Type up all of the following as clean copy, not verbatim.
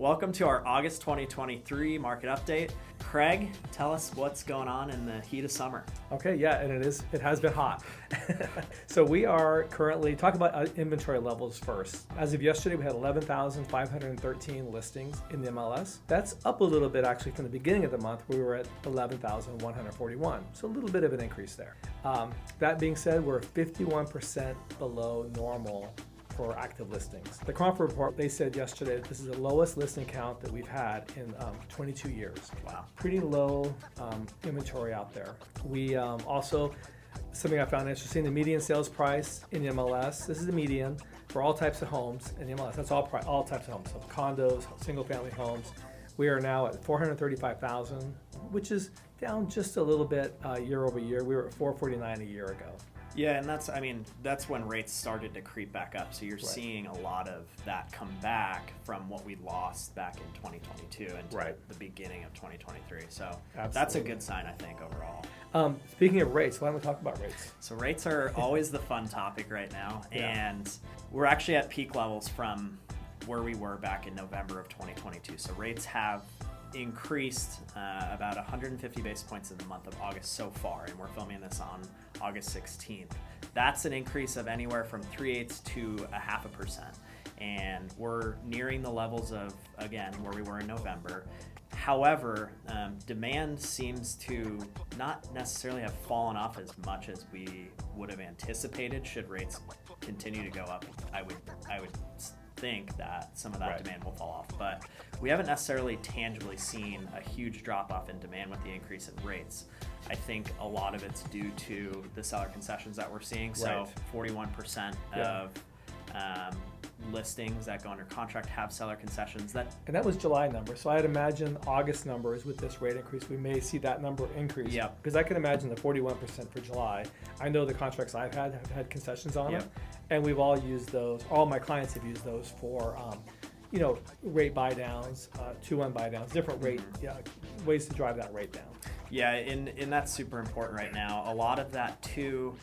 Welcome to our August 2023 market update. Craig, tell us what's going on in the heat of summer. Okay, yeah, and it has been hot. So we are currently, talk about inventory levels first. As of yesterday, we had 11,513 listings in the MLS. That's up a little bit actually from the beginning of the month, where we were at 11,141. So a little bit of an increase there. That being said, we're 51% below normal for active listings. The Cromford report, they said yesterday that this is the lowest listing count that we've had in 22 years. Wow. Pretty low inventory out there. We also, something I found interesting, the median sales price in the MLS, this is the median for all types of homes in the MLS. That's all types of homes, so condos, single family homes. We are now at $435,000, which is down just a little bit year over year. We were at $449,000 a year ago. Yeah, and that's when rates started to creep back up. So you're seeing a lot of that come back from what we lost back in 2022 and the beginning of 2023. So That's a good sign, I think, overall. Speaking of rates, why don't we talk about rates? So rates are always the fun topic right now, and we're actually at peak levels from where we were back in November of 2022. So rates have increased about 150 basis points in the month of August so far, and we're filming this on August 16th. That's an increase of anywhere from 3/8 to 0.5%, and we're nearing the levels of, again, where we were in November. However, demand seems to not necessarily have fallen off as much as we would have anticipated. Should rates continue to go up, I would think that some of that demand will fall off, but we haven't necessarily tangibly seen a huge drop off in demand with the increase in rates. I think a lot of it's due to the seller concessions that we're seeing. So 41% of listings that go under contract have seller concessions. And that was July number. So I'd imagine August numbers with this rate increase, we may see that number increase. Yep. Because I can imagine the 41% for July. I know the contracts I've had have had concessions on them, and we've all used those. All my clients have used those for rate buy downs, 2-1 buy downs, different rate ways to drive that rate down. Yeah, and that's super important right now. A lot of that too,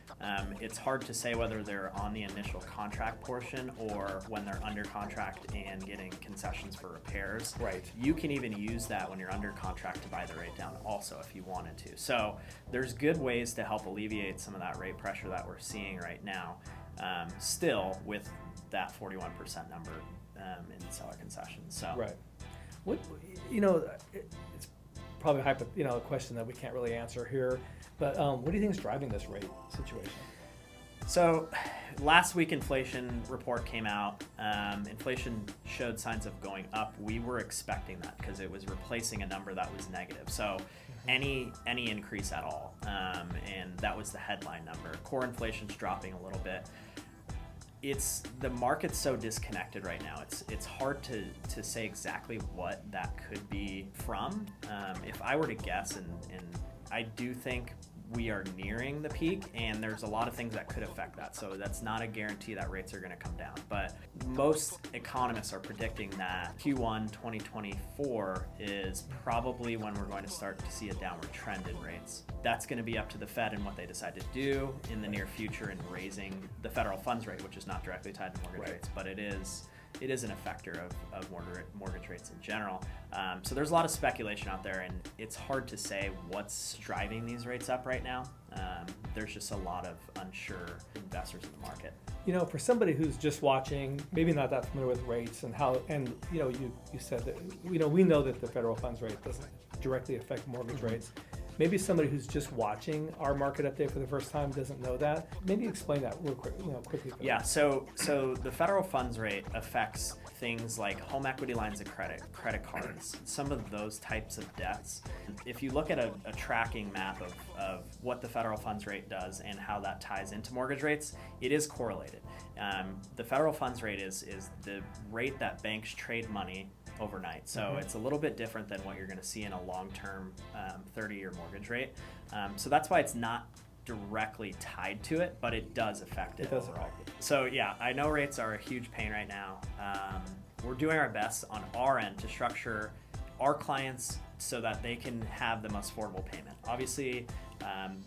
it's hard to say whether they're on the initial contract portion or when they're under contract and getting concessions for repairs. Right. You can even use that when you're under contract to buy the rate down also if you wanted to. So there's good ways to help alleviate some of that rate pressure that we're seeing right now, still with that 41% number in seller concessions. So it's probably a question that we can't really answer here, but what do you think is driving this rate situation? So last week inflation report came out. Inflation showed signs of going up. We were expecting that because it was replacing a number that was negative. So any increase at all, and that was the headline number. Core inflation's dropping a little bit. The market's so disconnected right now. It's hard to say exactly what that could be from. If I were to guess, and I do think we are nearing the peak, and there's a lot of things that could affect that. So that's not a guarantee that rates are going to come down. But most economists are predicting that Q1 2024 is probably when we're going to start to see a downward trend in rates. That's going to be up to the Fed and what they decide to do in the near future in raising the federal funds rate, which is not directly tied to mortgage rates, but it is an effector of mortgage rates in general. So there's a lot of speculation out there, and it's hard to say what's driving these rates up right now. There's just a lot of unsure investors in the market. For somebody who's just watching, maybe not that familiar with rates and how, and you said that we know that the federal funds rate doesn't directly affect mortgage rates. Maybe somebody who's just watching our market update for the first time doesn't know that. Maybe explain that real quick, quickly. Yeah, so the federal funds rate affects things like home equity lines of credit cards, some of those types of debts. If you look at a tracking map of what the federal funds rate does and how that ties into mortgage rates, it is correlated. The federal funds rate is the rate that banks trade money overnight. So it's a little bit different than what you're going to see in a long-term 30-year mortgage rate. So that's why it's not directly tied to it, but it does affect it overall. So yeah, I know rates are a huge pain right now. We're doing our best on our end to structure our clients so that they can have the most affordable payment. Obviously,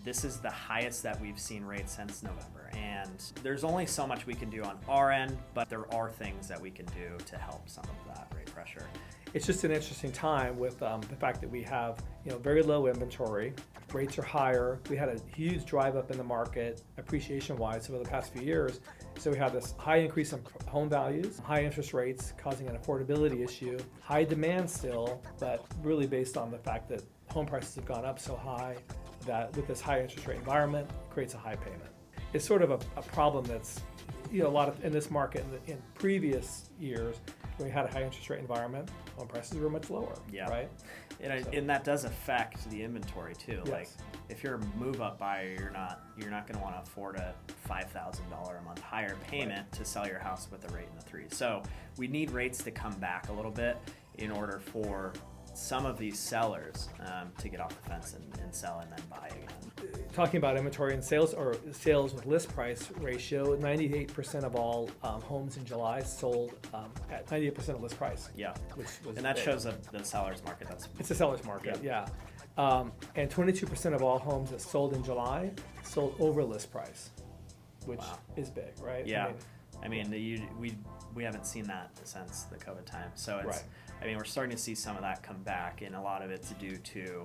this is the highest that we've seen rates since November, and there's only so much we can do on our end, but there are things that we can do to help some of that rate pressure. it's just an interesting time with the fact that we have very low inventory, rates are higher. We had a huge drive up in the market appreciation wise over the past few years. So we have this high increase in home values, high interest rates causing an affordability issue, high demand still, but really based on the fact that home prices have gone up so high that with this high interest rate environment creates a high payment. It's sort of a problem that's a lot of in this market in previous years when we had a high interest rate environment, home prices were much lower. Yeah. Right. And that does affect the inventory too. Yes. Like if you're a move-up buyer, you're not going to want to afford a $5,000 a month higher payment to sell your house with a rate in the 3s. So we need rates to come back a little bit in order for some of these sellers to get off the fence and sell and then buy again. Talking about inventory and sales, or sales with list price ratio, 98% of all homes in July sold at 98% of list price. Yeah, which was and that big. shows the seller's market. It's a seller's market, yeah. And 22% of all homes that sold in July sold over list price, which is big, right? Yeah, we haven't seen that since the COVID time. So it's, right. We're starting to see some of that come back, and a lot of it's due to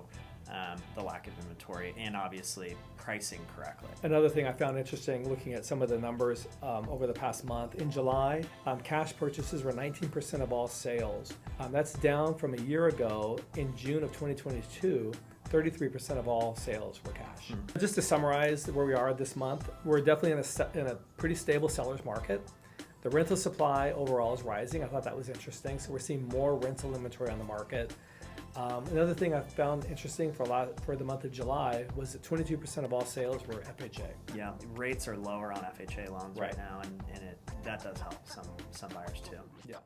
the lack of inventory and obviously pricing correctly. Another thing I found interesting looking at some of the numbers over the past month, in July, cash purchases were 19% of all sales. That's down from a year ago. In June of 2022, 33% of all sales were cash. Just to summarize where we are this month, we're definitely in a pretty stable seller's market. The rental supply overall is rising. I thought that was interesting. So we're seeing more rental inventory on the market. Another thing I found interesting for the month of July was that 22% of all sales were FHA. Yeah, rates are lower on FHA loans right Right. now, and that does help some buyers too. Yeah.